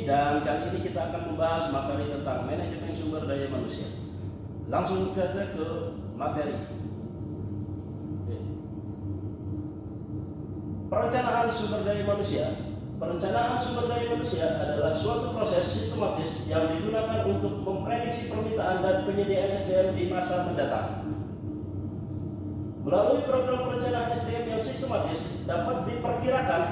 dan kali ini kita akan membahas materi tentang manajemen sumber daya manusia. Langsung saja ke materi. Perencanaan sumber daya manusia. Perencanaan sumber daya manusia adalah suatu proses sistematis yang digunakan untuk memprediksi permintaan dan penyediaan SDM di masa mendatang. Melalui program perencanaan SDM yang sistematis dapat diperkirakan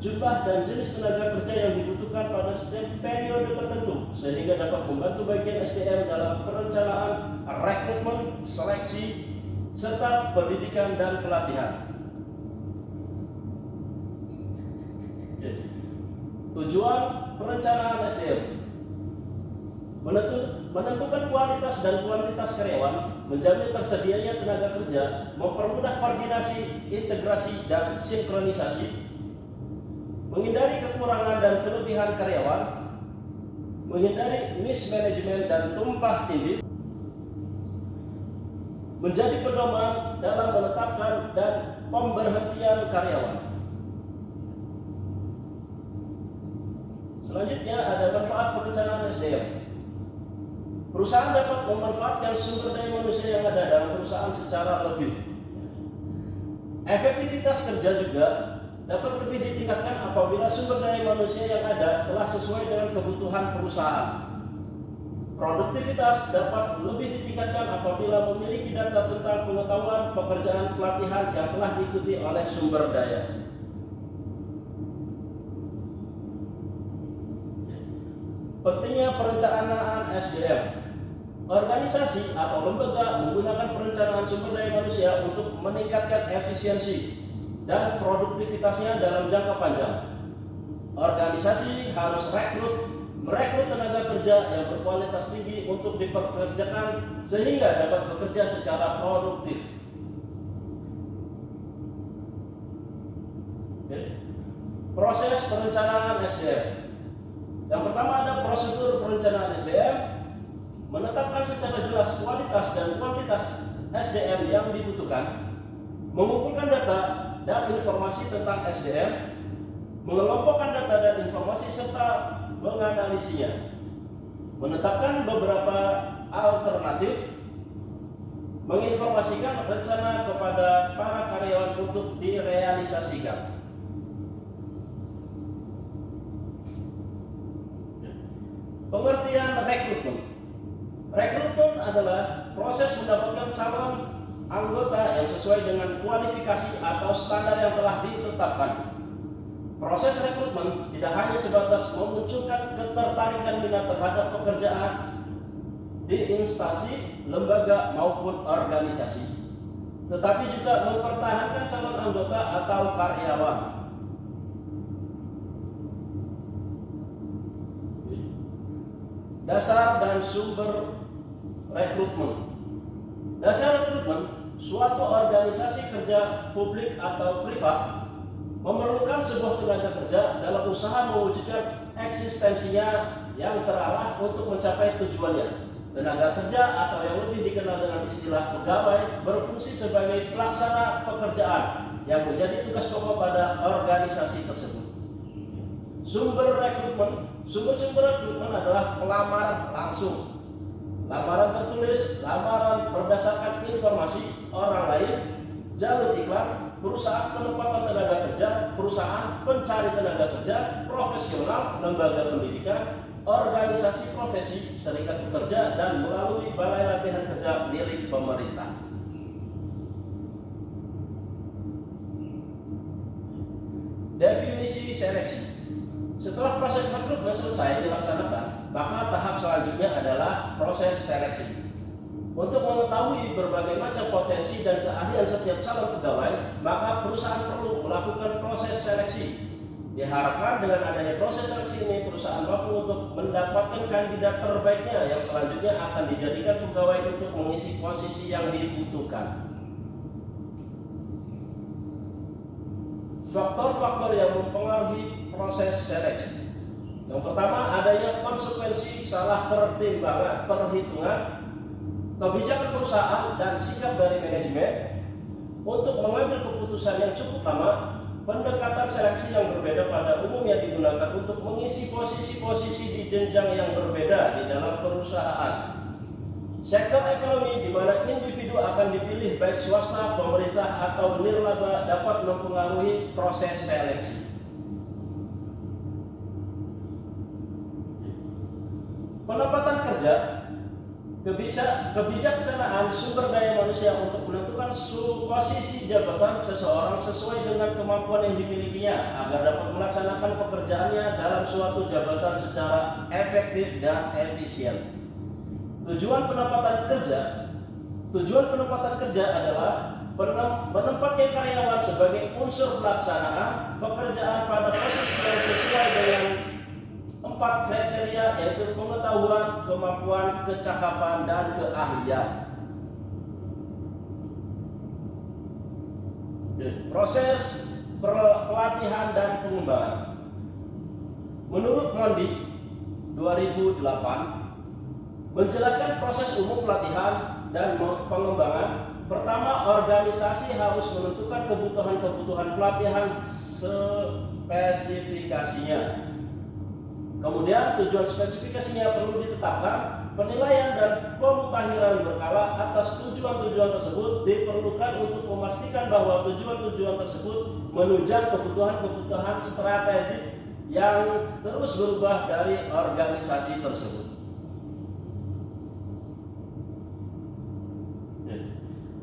jumlah dan jenis tenaga kerja yang dibutuhkan pada setiap periode tertentu, sehingga dapat membantu bagian SDM dalam perencanaan, rekrutmen, seleksi, serta pendidikan dan pelatihan. Tujuan perencanaan SDM: menentukan kualitas dan kuantitas karyawan, menjamin tersedianya tenaga kerja, mempermudah koordinasi, integrasi, dan sinkronisasi, menghindari kekurangan dan kelebihan karyawan, menghindari mismanagement dan tumpah tindih, menjadi pedoman dalam menetapkan dan pemberhentian karyawan. Selanjutnya ada manfaat perencanaan SDM. Perusahaan dapat memanfaatkan sumber daya manusia yang ada dalam perusahaan secara lebih. Efektivitas kerja juga dapat lebih ditingkatkan apabila sumber daya manusia yang ada telah sesuai dengan kebutuhan perusahaan. Produktivitas dapat lebih ditingkatkan apabila memiliki data tentang pengetahuan, pekerjaan, pelatihan yang telah diikuti oleh sumber daya. Pentingnya perencanaan SDM. Organisasi atau lembaga menggunakan perencanaan sumber daya manusia untuk meningkatkan efisiensi dan produktivitasnya dalam jangka panjang. Organisasi harus merekrut tenaga kerja yang berkualitas tinggi untuk dipekerjakan sehingga dapat bekerja secara produktif. Proses perencanaan SDM. Yang pertama ada prosedur perencanaan SDM, menetapkan secara jelas kualitas dan kuantitas SDM yang dibutuhkan, mengumpulkan data dan informasi tentang SDM, mengelompokkan data dan informasi serta menganalisinya, menetapkan beberapa alternatif, menginformasikan rencana kepada para karyawan untuk direalisasikan. Pengertian rekrutmen. Rekrutmen adalah proses mendapatkan calon anggota yang sesuai dengan kualifikasi atau standar yang telah ditetapkan. Proses rekrutmen tidak hanya sebatas memunculkan ketertarikan minat terhadap pekerjaan di instansi, lembaga maupun organisasi, tetapi juga mempertahankan calon anggota atau karyawan. Dasar dan sumber rekrutmen. Dasar rekrutmen, suatu organisasi kerja publik atau privat memerlukan sebuah tenaga kerja dalam usaha mewujudkan eksistensinya yang terarah untuk mencapai tujuannya. Tenaga kerja atau yang lebih dikenal dengan istilah pegawai berfungsi sebagai pelaksana pekerjaan yang menjadi tugas pokok pada organisasi tersebut. Sumber rekrutmen. Sumber-sumber rekrutmen adalah pelamar langsung, lamaran tertulis, lamaran berdasarkan informasi orang lain, jalur iklan, perusahaan penempatan tenaga kerja, perusahaan pencari tenaga kerja, profesional, lembaga pendidikan, organisasi profesi, serikat pekerja, dan melalui balai latihan kerja milik pemerintah. Definisi seleksi. Setelah proses rekrutmen selesai dilaksanakan, maka tahap selanjutnya adalah proses seleksi. Untuk mengetahui berbagai macam potensi dan keahlian setiap calon pegawai, maka perusahaan perlu melakukan proses seleksi. Diharapkan dengan adanya proses seleksi ini, perusahaan mampu untuk mendapatkan kandidat terbaiknya yang selanjutnya akan dijadikan pegawai untuk mengisi posisi yang dibutuhkan. Faktor-faktor yang mempengaruhi proses seleksi. Yang pertama, adanya konsekuensi salah perhitungan, kebijakan perusahaan dan sikap dari manajemen untuk mengambil keputusan yang cukup lama, pendekatan seleksi yang berbeda pada umumnya digunakan untuk mengisi posisi-posisi di jenjang yang berbeda di dalam perusahaan. Sektor ekonomi di mana individu akan dipilih baik swasta, pemerintah, atau nirlaba dapat mempengaruhi proses seleksi. Penempatan kerja, kebijaksanaan sumber daya manusia untuk menentukan posisi jabatan seseorang sesuai dengan kemampuan yang dimilikinya agar dapat melaksanakan pekerjaannya dalam suatu jabatan secara efektif dan efisien. Tujuan penempatan kerja adalah menempatkan karyawan sebagai unsur pelaksanaan pekerjaan pada posisi yang sesuai dengan 4 kriteria, yaitu pengetahuan, kemampuan, kecakapan, dan keahlian. Proses pelatihan dan pengembangan. Menurut Mondi 2008 menjelaskan proses umum pelatihan dan pengembangan. Pertama, organisasi harus menentukan kebutuhan pelatihan spesifikasinya. Kemudian tujuan spesifikasinya perlu ditetapkan. Penilaian dan pemutakhiran berkala atas tujuan-tujuan tersebut diperlukan untuk memastikan bahwa tujuan-tujuan tersebut menunjang kebutuhan-kebutuhan strategik yang terus berubah dari organisasi tersebut.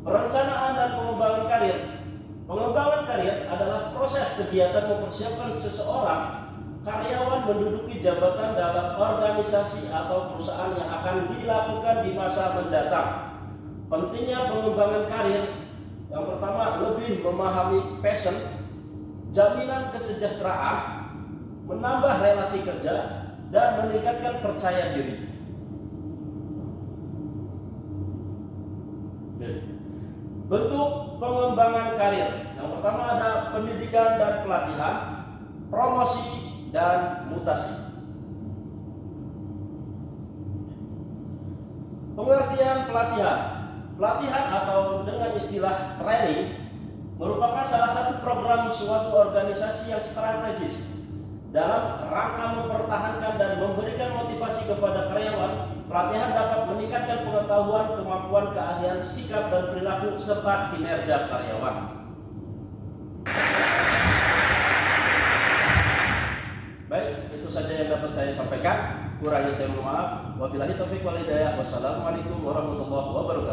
Perencanaan dan pengembangan karir. Pengembangan karir adalah proses kegiatan mempersiapkan seseorang karyawan menduduki jabatan dalam organisasi atau perusahaan yang akan dilakukan di masa mendatang. Pentingnya pengembangan karir. Yang pertama, lebih memahami passion, jaminan kesejahteraan, menambah relasi kerja, dan meningkatkan percaya diri. Bentuk pengembangan karir. Yang pertama ada pendidikan dan pelatihan, promosi dan mutasi. Pengertian pelatihan. Pelatihan atau dengan istilah training merupakan salah satu program suatu organisasi yang strategis dalam rangka mempertahankan dan memberikan motivasi kepada karyawan. Pelatihan dapat meningkatkan pengetahuan, kemampuan, keahlian, sikap, dan perilaku serta kinerja karyawan. Baik, itu saja yang dapat saya sampaikan. Kurangnya saya mohon maaf. Wabillahi taufiq wal hidayah. Wassalamualaikum warahmatullahi wabarakatuh.